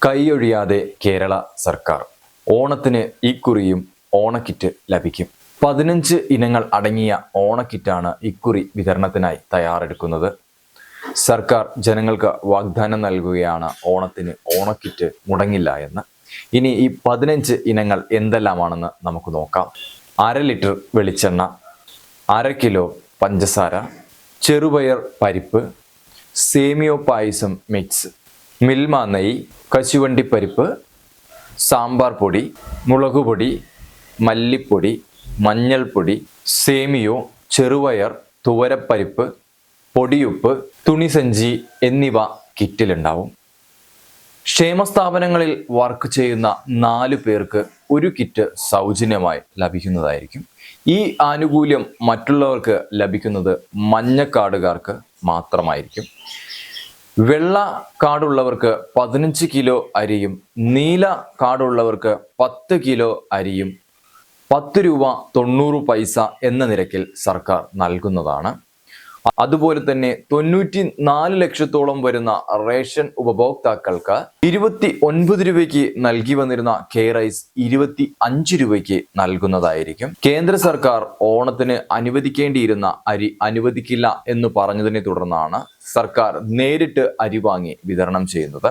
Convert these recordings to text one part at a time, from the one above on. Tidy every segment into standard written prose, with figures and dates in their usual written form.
കൈയൊഴിയാതെ കേരള സർക്കാർ ഓണത്തിന് ഇക്കുറിയും ഓണക്കിറ്റ് ലഭിക്കും. 15 ഇനങ്ങൾ അടങ്ങിയ ഓണക്കിറ്റാണ് ഇക്കുറി വിതരണത്തിനായി തയ്യാറെടുക്കുന്നത്. സർക്കാർ ജനങ്ങൾക്ക് വാഗ്ദാനം നൽകുകയാണ് ഓണത്തിന് ഓണക്കിറ്റ് മുടങ്ങില്ല എന്ന്. ഇനി ഈ 15 ഇനങ്ങൾ എന്തെല്ലാമാണെന്ന് നമുക്ക് നോക്കാം. 1/2 ലിറ്റർ വെളിച്ചെണ്ണ, 1/2 കിലോ പഞ്ചസാര, ചെറുപയർ പരിപ്പ്, സേമിയോ പായസം മിക്സ്, മിൽമ നെയ്യ്, കശുവണ്ടിപ്പരിപ്പ്, സാമ്പാർ പൊടി, മുളകുപൊടി, മല്ലിപ്പൊടി, മഞ്ഞൾപ്പൊടി, സേമിയോ, ചെറുപയർ, തുവരപ്പരിപ്പ്, പൊടിയുപ്പ്, തുണിസഞ്ചി എന്നിവ കിറ്റിലുണ്ടാവും. ക്ഷേമസ്ഥാപനങ്ങളിൽ വർക്ക് ചെയ്യുന്ന 4 പേർക്ക് ഒരു കിറ്റ് സൗജന്യമായി ലഭിക്കുന്നതായിരിക്കും. ഈ ആനുകൂല്യം മറ്റുള്ളവർക്ക് ലഭിക്കുന്നത് മഞ്ഞ കാർഡുകാർക്ക് മാത്രമായിരിക്കും. വെള്ള കാർഡുള്ളവർക്ക് 15 കിലോ അരിയും നീല കാർഡുള്ളവർക്ക് 10 കിലോ അരിയും 10 രൂപ 90 പൈസ എന്ന നിരക്കിൽ സർക്കാർ നൽകുന്നതാണ്. അതുപോലെ തന്നെ 94 ലക്ഷത്തോളം വരുന്ന റേഷൻ ഉപഭോക്താക്കൾക്ക് 29 രൂപയ്ക്ക് നൽകി വന്നിരുന്ന കെ-റൈസ് 25 രൂപയ്ക്ക് നൽകുന്നതായിരിക്കും. കേന്ദ്ര സർക്കാർ ഓണത്തിന് അനുവദിക്കേണ്ടിയിരുന്ന അരി അനുവദിക്കില്ല എന്ന് പറഞ്ഞതിനെ തുടർന്നാണ് സർക്കാർ നേരിട്ട് അരി വാങ്ങി വിതരണം ചെയ്യുന്നത്.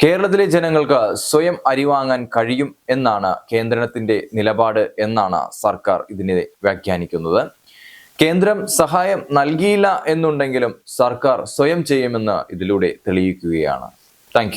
കേരളത്തിലെ ജനങ്ങൾക്ക് സ്വയം അരി വാങ്ങാൻ കഴിയും എന്നാണ് കേന്ദ്രത്തിന്റെ നിലപാട് എന്നാണ് സർക്കാർ ഇതിനെ വ്യാഖ്യാനിക്കുന്നത്. കേന്ദ്രം സഹായം നൽകിയില്ല എന്നുണ്ടെങ്കിലും സർക്കാർ സ്വയം ചെയ്യുമെന്ന് ഇതിലൂടെ തെളിയിക്കുകയാണ്. താങ്ക്